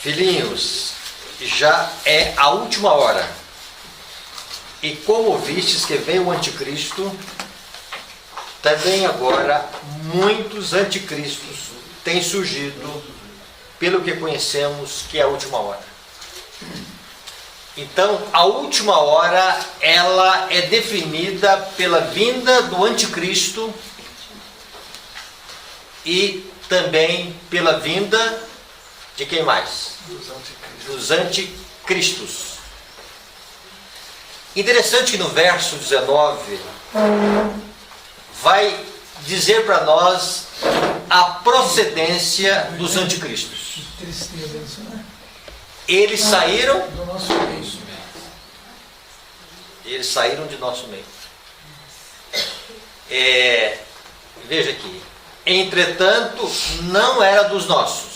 Filhinhos, já é a última hora. E como vistes que vem o anticristo, também agora muitos anticristos têm surgido, pelo que conhecemos que é a última hora. Então, a última hora, ela é definida pela vinda do anticristo e também pela vinda de quem mais? Dos anticristos. Interessante que no verso 19 vai dizer para nós a procedência dos anticristos. Que tristeza isso, né? Eles saíram Do nosso meio. Eles saíram de nosso meio. Veja aqui. Entretanto, não era dos nossos.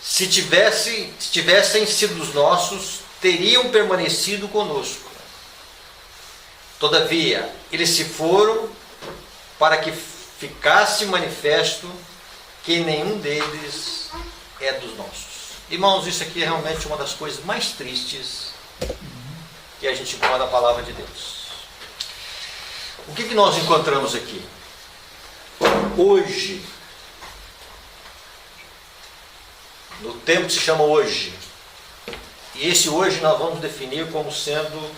Se tivessem sido dos nossos, teriam permanecido conosco. Todavia, eles se foram para que ficasse manifesto que nenhum deles é dos nossos. Irmãos, isso aqui é realmente uma das coisas mais tristes que a gente encontra na palavra de Deus. O que nós encontramos aqui? Hoje, no tempo que se chama hoje, e esse hoje nós vamos definir como sendo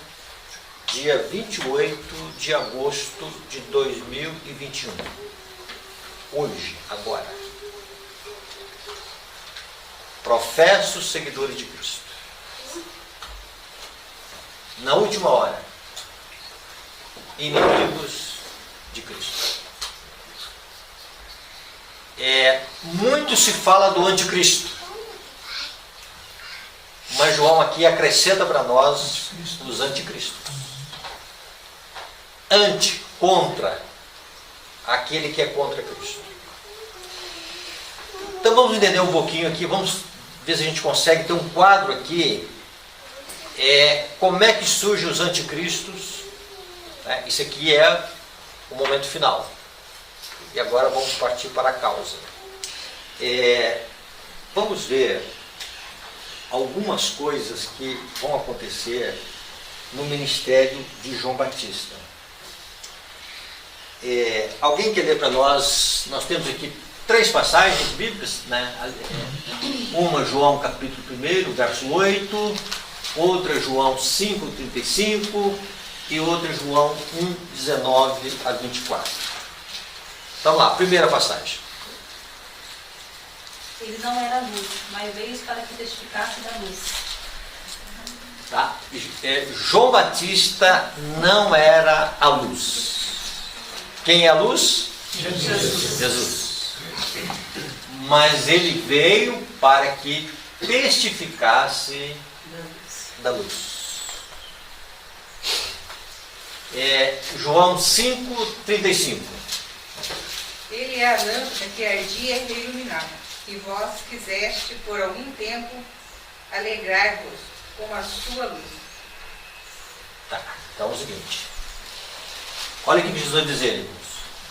dia 28 de agosto de 2021. Hoje, agora. Professos seguidores de Cristo. Na última hora, inimigos de Cristo. Muito se fala do anticristo, mas João aqui acrescenta para nós os anticristos. Contra aquele que é contra Cristo. Então vamos entender um pouquinho aqui, vamos ver se a gente consegue ter um quadro aqui. Como é que surgem os anticristos? Isso aqui é o momento final. E agora vamos partir para a causa. Vamos ver algumas coisas que vão acontecer no ministério de João Batista. Alguém quer ler para nós? Nós temos aqui 3 passagens bíblicas, né? Uma João capítulo 1, verso 8, outra João 5, 35 e outra João 1, 19 a 24. Então lá, primeira passagem. Ele não era luz, mas veio para que testificasse da luz. Tá? João Batista não era a luz. Quem é a luz? Jesus. Mas ele veio para que testificasse da luz. João 5, 35. Ele é a lâmpada que ardia e iluminava, e vós quiseste por algum tempo alegrar-vos com a sua luz. Tá, então é o seguinte. Olha o que Jesus vai dizer, irmãos.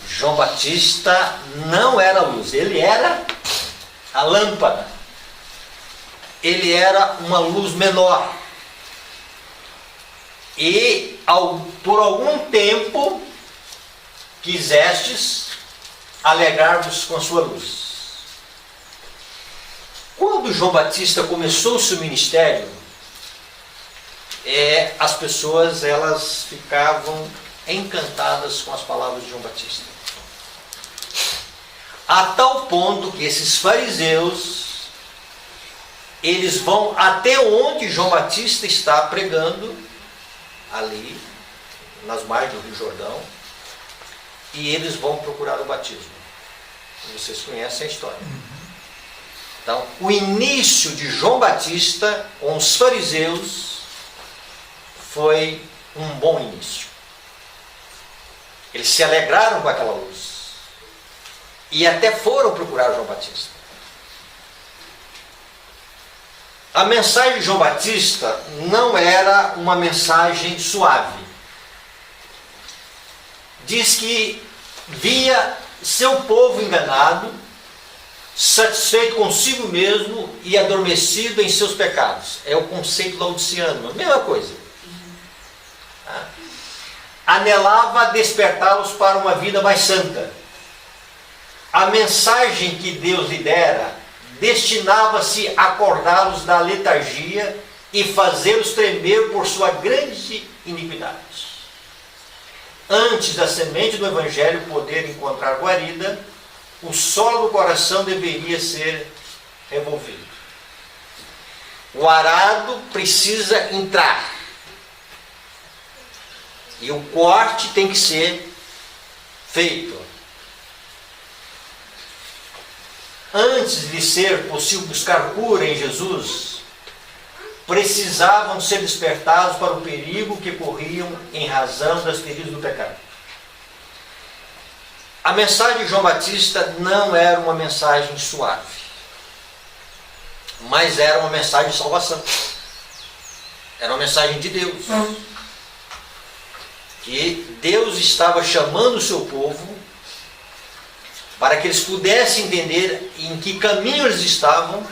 João Batista não era a luz, ele era a lâmpada. Ele era uma luz menor. E por algum tempo quisestes alegrar-vos com a sua luz. Quando João Batista começou o seu ministério, as pessoas elas ficavam encantadas com as palavras de João Batista. A tal ponto que esses fariseus, eles vão até onde João Batista está pregando, ali, nas margens do Rio Jordão, e eles vão procurar o batismo. Vocês conhecem a história. Então, o início de João Batista com os fariseus foi um bom início. Eles se alegraram com aquela luz. E até foram procurar João Batista. A mensagem de João Batista não era uma mensagem suave. Diz que via seu povo enganado satisfeito consigo mesmo e adormecido em seus pecados. É o conceito laodiceano, a mesma coisa. Tá? Anelava despertá-los para uma vida mais santa. A mensagem que Deus lhe dera destinava-se a acordá-los da letargia e fazê-los tremer por sua grande iniquidade. Antes da semente do Evangelho poder encontrar guarida, o solo do coração deveria ser removido. O arado precisa entrar. E o corte tem que ser feito. Antes de ser possível buscar cura em Jesus, precisavam ser despertados para o perigo que corriam em razão das feridas do pecado. A mensagem de João Batista não era uma mensagem suave, mas era uma mensagem de salvação. Era uma mensagem de Deus. Que Deus estava chamando o seu povo para que eles pudessem entender em que caminho eles estavam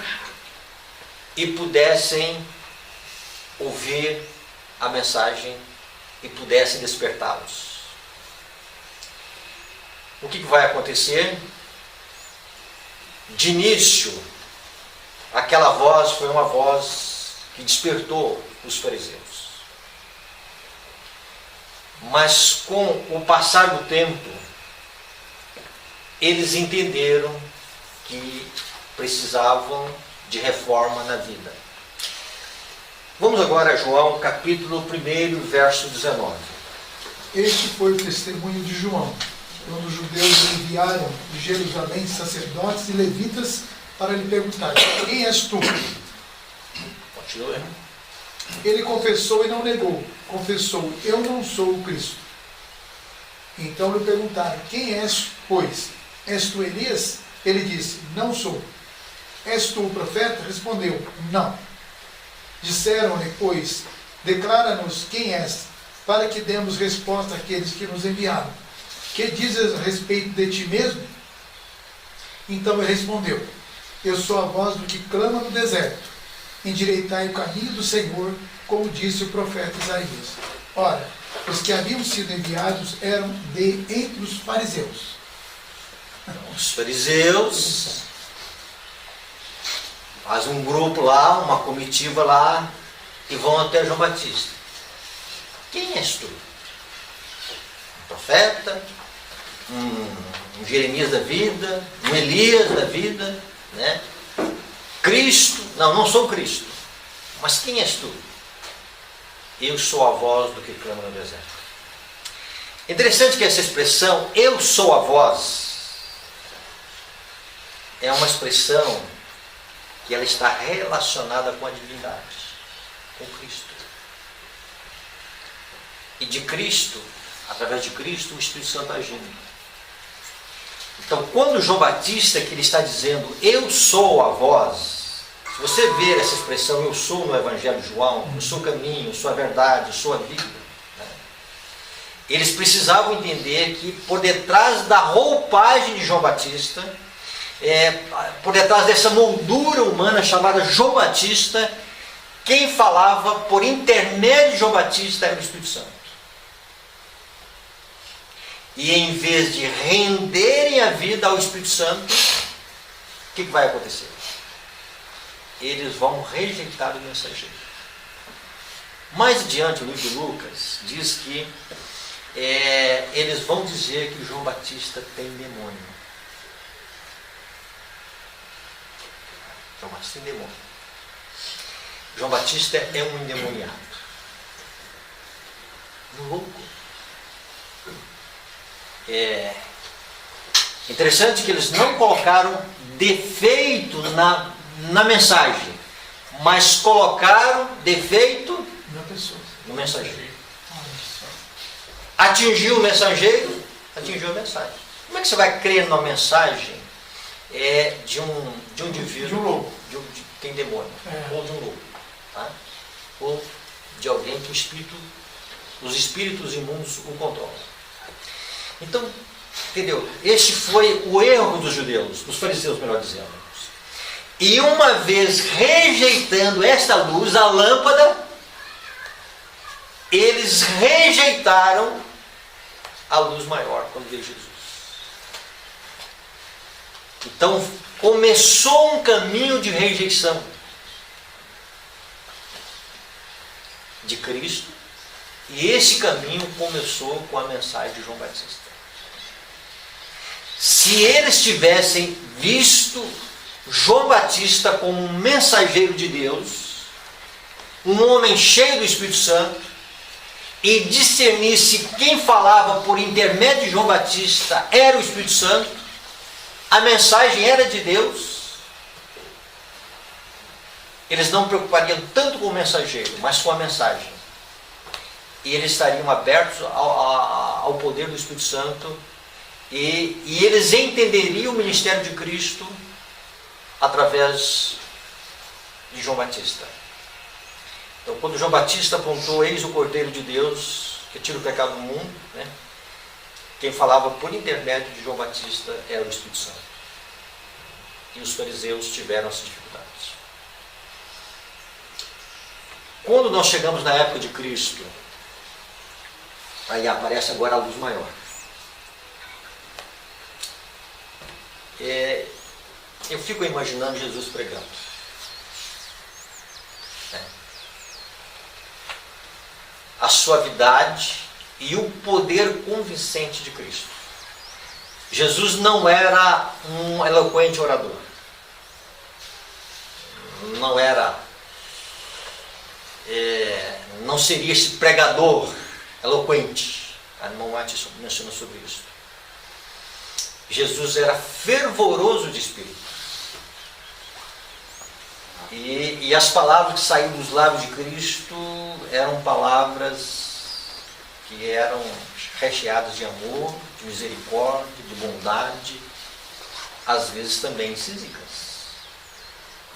e pudessem ouvir a mensagem e pudessem despertá-los. O que vai acontecer? De início, aquela voz foi uma voz que despertou os fariseus. Mas com o passar do tempo, eles entenderam que precisavam de reforma na vida. Vamos agora a João, capítulo 1, verso 19. Este foi o testemunho de João, quando os judeus enviaram de Jerusalém sacerdotes e levitas para lhe perguntar: quem és tu? Continue. Ele confessou e não negou. Confessou: eu não sou o Cristo. Então lhe perguntaram: quem és, pois? És tu Elias? Ele disse: não sou. És tu o profeta? Respondeu: não. Disseram-lhe, pois, declara-nos quem és, para que demos resposta àqueles que nos enviaram. Que dizes a respeito de ti mesmo? Então ele respondeu: eu sou a voz do que clama no deserto. Endireitai o caminho do Senhor, como disse o profeta Isaías. Ora, os que haviam sido enviados eram de entre os fariseus. Os fariseus fazem um grupo lá, uma comitiva lá, e vão até João Batista. Quem és tu? Um profeta? Um Jeremias da vida? Um Elias da vida? Né? Cristo? Não, não sou Cristo. Mas quem és tu? Eu sou a voz do que clama no deserto. Interessante que essa expressão, eu sou a voz, é uma expressão que ela está relacionada com a divindade, com Cristo. E de Cristo, através de Cristo, o Espírito Santo agindo. Então, quando João Batista, que ele está dizendo, eu sou a voz, se você ver essa expressão, eu sou no Evangelho de João, eu sou o caminho, eu sou a verdade, eu sou a vida, né? Eles precisavam entender que por detrás da roupagem de João Batista, por detrás dessa moldura humana chamada João Batista, quem falava por intermédio de João Batista era o Espírito Santo. E em vez de renderem a vida ao Espírito Santo, o que vai acontecer? Eles vão rejeitar o mensageiro. Mais adiante, o livro de Lucas diz que eles vão dizer que João Batista tem demônio. João Batista tem demônio. João Batista é um endemoniado. Um louco. Interessante que eles não colocaram defeito na mensagem, mas colocaram defeito no mensageiro. Atingiu o mensageiro, atingiu a mensagem. Como é que você vai crer numa mensagem de um indivíduo, de um louco, que tem demônio, ou de um louco, tá? Ou de alguém que os espíritos imundos o controlam? Então, Entendeu? Este foi o erro dos judeus, dos fariseus, melhor dizendo. E uma vez rejeitando esta luz, a lâmpada, eles rejeitaram a luz maior quando veio Jesus. Então começou um caminho de rejeição de Cristo, e esse caminho começou com a mensagem de João Batista. Se eles tivessem visto João Batista como um mensageiro de Deus, um homem cheio do Espírito Santo, e discernisse quem falava por intermédio de João Batista era o Espírito Santo, a mensagem era de Deus, eles não preocupariam tanto com o mensageiro, mas com a mensagem. E eles estariam abertos ao poder do Espírito Santo, e eles entenderiam o ministério de Cristo através de João Batista. Então, quando João Batista apontou, eis o Cordeiro de Deus, que tira o pecado do mundo, né? Quem falava por intermédio de João Batista era o Espírito Santo. E os fariseus tiveram essas dificuldades. Quando nós chegamos na época de Cristo, aí aparece agora a luz maior. Eu fico imaginando Jesus pregando. A suavidade e o poder convincente de Cristo. Jesus não era um eloquente orador. Não era. Não seria esse pregador eloquente. A irmã White menciona sobre isso. Jesus era fervoroso de espírito. E as palavras que saíam dos lábios de Cristo eram palavras que eram recheadas de amor, de misericórdia, de bondade, às vezes também incísicas.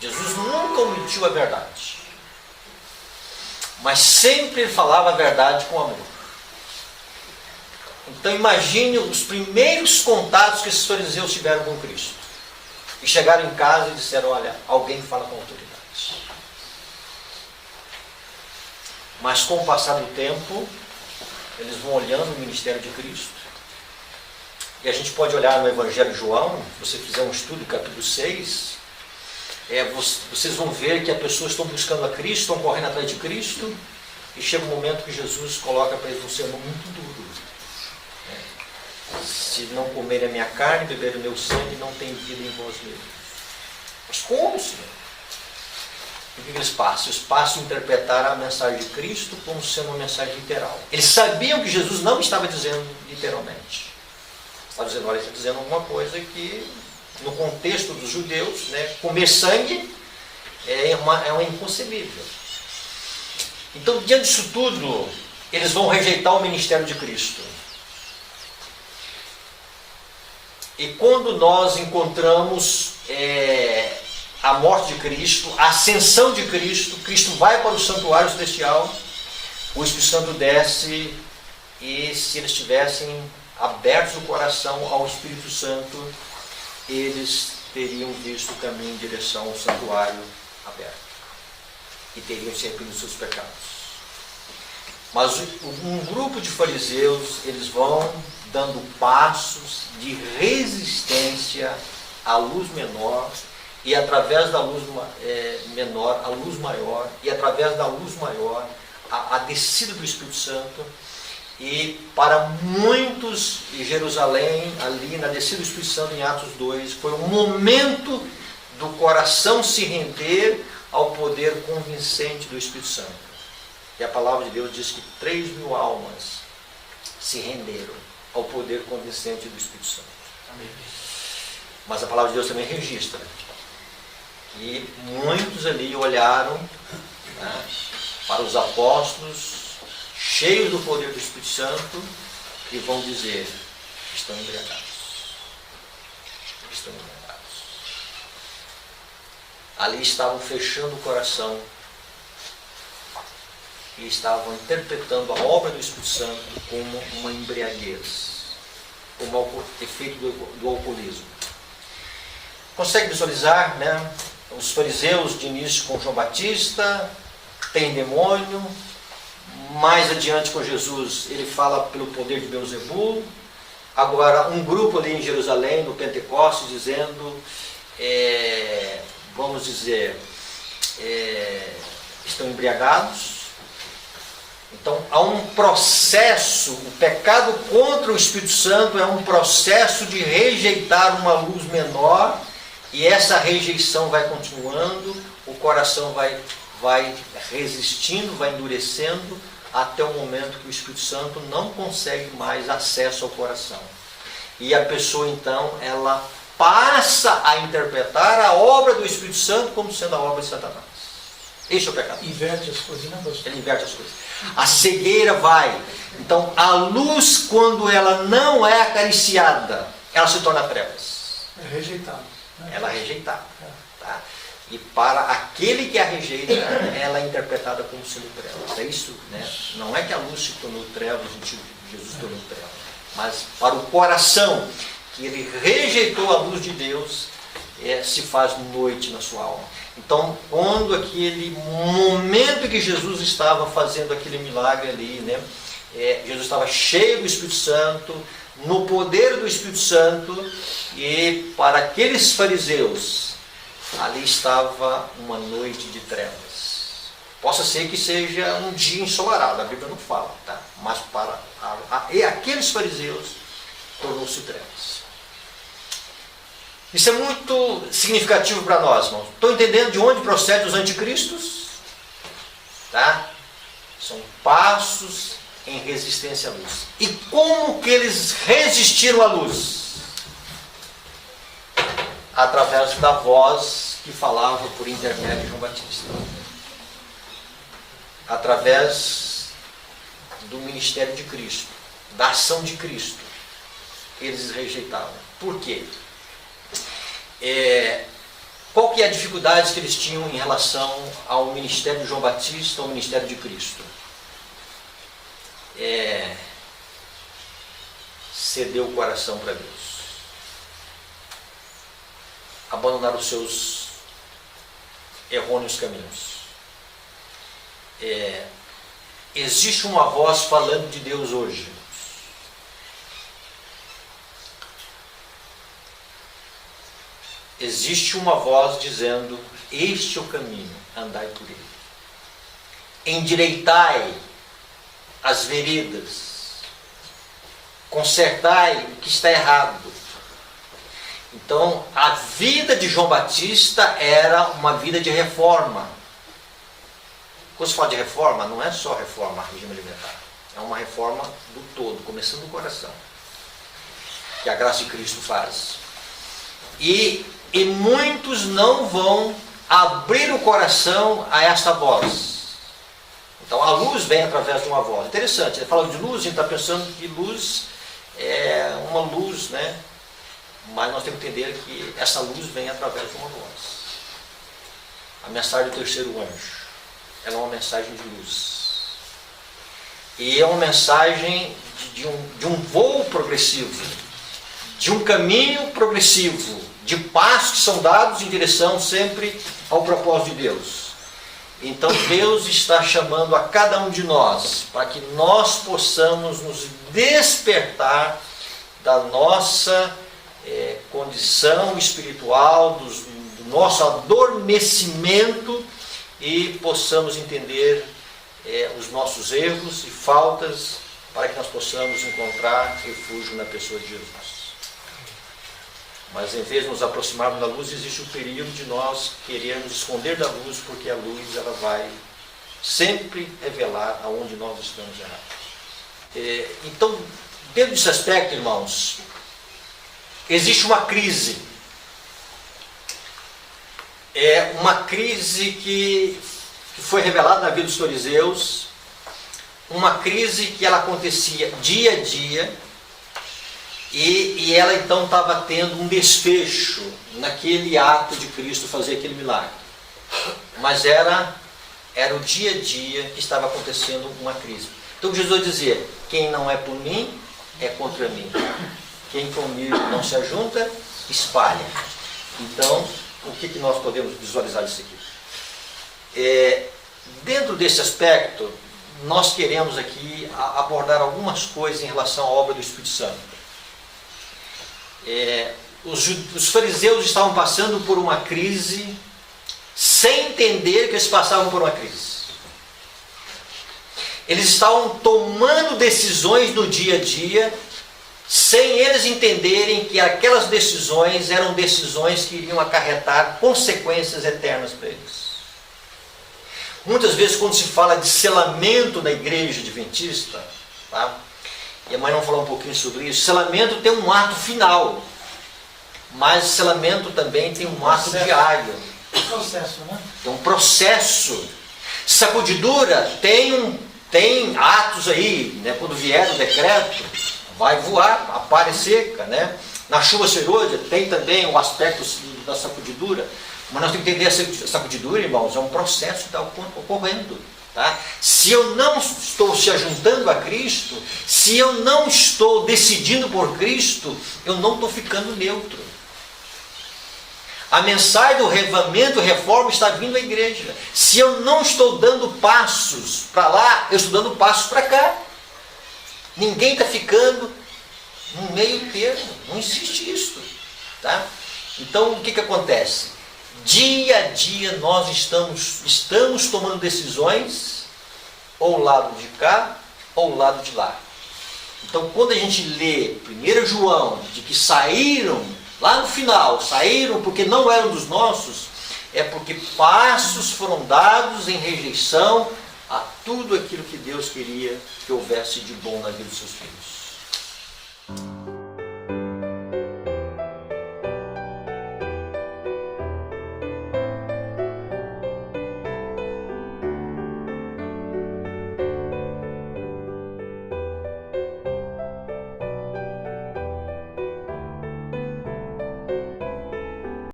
Jesus nunca omitiu a verdade, mas sempre ele falava a verdade com amor. Então imagine os primeiros contatos que esses fariseus tiveram com Cristo. E chegaram em casa e disseram, olha, alguém fala com autoridade. Mas com o passar do tempo, eles vão olhando o ministério de Cristo. E a gente pode olhar no Evangelho de João, se você fizer um estudo, capítulo 6, vocês vão ver que as pessoas estão buscando a Cristo, estão correndo atrás de Cristo, e chega um momento que Jesus coloca para eles um sermão muito duro. Se não comerem a minha carne, beberem o meu sangue, não tem vida em vós mesmos. Mas como, Senhor? O que eles passam? Eles passam a interpretar a mensagem de Cristo como sendo uma mensagem literal. Eles sabiam que Jesus não estava dizendo literalmente. Estava dizendo, olha, ele está dizendo alguma coisa que, no contexto dos judeus, né, comer sangue é inconcebível. Então, diante disso tudo, eles vão rejeitar o ministério de Cristo. E quando nós encontramos a morte de Cristo, a ascensão de Cristo, Cristo vai para o santuário celestial, o Espírito Santo desce, e se eles tivessem abertos o coração ao Espírito Santo, eles teriam visto o caminho em direção ao santuário aberto. E teriam se arrependido dos seus pecados. Mas um grupo de fariseus, eles vão dando passos de resistência à luz menor, e através da luz menor, a luz maior, e através da luz maior, a descida do Espírito Santo. E para muitos em Jerusalém, ali na descida do Espírito Santo em Atos 2, foi um momento do coração se render ao poder convincente do Espírito Santo. E a palavra de Deus diz que 3.000 almas se renderam ao poder convincente do Espírito Santo. Amém. Mas a palavra de Deus também registra que muitos ali olharam, né, para os apóstolos cheios do poder do Espírito Santo, e vão dizer, estão embriagados. Estão embriagados. Ali estavam fechando o coração e estavam interpretando a obra do Espírito Santo como uma embriaguez. como efeito do alcoolismo. Consegue visualizar, né? Os fariseus de início com João Batista, tem demônio, mais adiante com Jesus ele fala pelo poder de Beelzebul. Agora um grupo ali em Jerusalém, no Pentecostes, dizendo, vamos dizer, estão embriagados. Então há um processo, o pecado contra o Espírito Santo é um processo de rejeitar uma luz menor, e essa rejeição vai continuando, o coração vai resistindo, vai endurecendo, até o momento que o Espírito Santo não consegue mais acesso ao coração. E a pessoa então, ela passa a interpretar a obra do Espírito Santo como sendo a obra de Satanás. Este é o pecado. Inverte as coisas, né, pastor? Ele inverte as coisas. A cegueira vai. Então, a luz, quando ela não é acariciada, ela se torna trevas. É rejeitado. Né? Ela é rejeitada. Tá? E para aquele que a rejeita, ela é interpretada como sendo trevas. É isso, né? Não é que a luz se tornou trevas, no sentido de Jesus se tornou trevas. Mas para o coração, que ele rejeitou a luz de Deus, se faz noite na sua alma. Então, quando aquele momento que Jesus estava fazendo aquele milagre ali, né, Jesus estava cheio do Espírito Santo, no poder do Espírito Santo, e para aqueles fariseus, ali estava uma noite de trevas. Possa ser que seja um dia ensolarado, a Bíblia não fala, tá? Mas para aqueles fariseus, tornou-se trevas. Isso é muito significativo para nós, irmãos. Estão entendendo de onde procedem os anticristos? Tá? São passos em resistência à luz. E como que eles resistiram à luz? Através da voz que falava por intermédio de João Batista. Através do ministério de Cristo, da ação de Cristo. Eles rejeitavam. Por quê? Qual que é a dificuldade que eles tinham em relação ao ministério de João Batista, ao ministério de Cristo? Ceder o coração para Deus. Abandonar os seus errôneos caminhos. Existe uma voz falando de Deus hoje. Existe uma voz dizendo, este é o caminho, andai por ele. Endireitai as veredas, consertai o que está errado. Então, a vida de João Batista era uma vida de reforma. Quando se fala de reforma, não é só reforma regime alimentar, é uma reforma do todo, começando do coração, que a graça de Cristo faz. E muitos não vão abrir o coração a esta voz. Então a luz vem através de uma voz. Interessante, falando de luz, a gente está pensando que luz é uma luz, né? Mas nós temos que entender que essa luz vem através de uma voz. A mensagem do terceiro anjo, ela é uma mensagem de luz. E é uma mensagem de um voo progressivo, de um caminho progressivo, de passos que são dados em direção sempre ao propósito de Deus. Então Deus está chamando a cada um de nós para que nós possamos nos despertar da nossa condição espiritual, do nosso adormecimento, e possamos entender os nossos erros e faltas, para que nós possamos encontrar refúgio na pessoa de Jesus. Mas em vez de nos aproximarmos da luz, existe o perigo de nós querermos esconder da luz, porque a luz ela vai sempre revelar aonde nós estamos errados. Então, dentro desse aspecto, irmãos, existe uma crise. É uma crise que foi revelada na vida dos fariseus, uma crise que ela acontecia dia a dia, e ela então estava tendo um desfecho naquele ato de Cristo fazer aquele milagre. Mas era o dia a dia que estava acontecendo uma crise. Então Jesus dizia, quem não é por mim, é contra mim. Quem comigo não se ajunta, espalha. Então, o que nós podemos visualizar disso aqui? Dentro desse aspecto, nós queremos aqui abordar algumas coisas em relação à obra do Espírito Santo. Os fariseus estavam passando por uma crise sem entender que eles passavam por uma crise. Eles estavam tomando decisões no dia a dia sem eles entenderem que aquelas decisões eram decisões que iriam acarretar consequências eternas para eles. Muitas vezes, quando se fala de selamento na igreja adventista, tá? E a mãe não falou um pouquinho sobre isso, selamento tem um ato final, mas selamento também tem um ato diário. Processo, né? É um processo. Sacudidura tem atos aí, né? Quando vier o decreto, vai voar, a palha seca, né? Na chuva serôdia tem também o aspecto da sacudidura. Mas nós temos que entender a sacudidura, irmãos, é um processo que está ocorrendo. Tá? Se eu não estou se ajuntando a Cristo, se eu não estou decidindo por Cristo, eu não estou ficando neutro. A mensagem do revivamento, reforma está vindo à igreja. Se eu não estou dando passos para lá, eu estou dando passos para cá. Ninguém está ficando no meio termo. Não existe isso. Tá? Então, o que acontece? Dia a dia nós estamos tomando decisões, ou o lado de cá, ou o lado de lá. Então, quando a gente lê 1 João, de que saíram, lá no final, saíram porque não eram dos nossos, é porque passos foram dados em rejeição a tudo aquilo que Deus queria que houvesse de bom na vida dos seus filhos.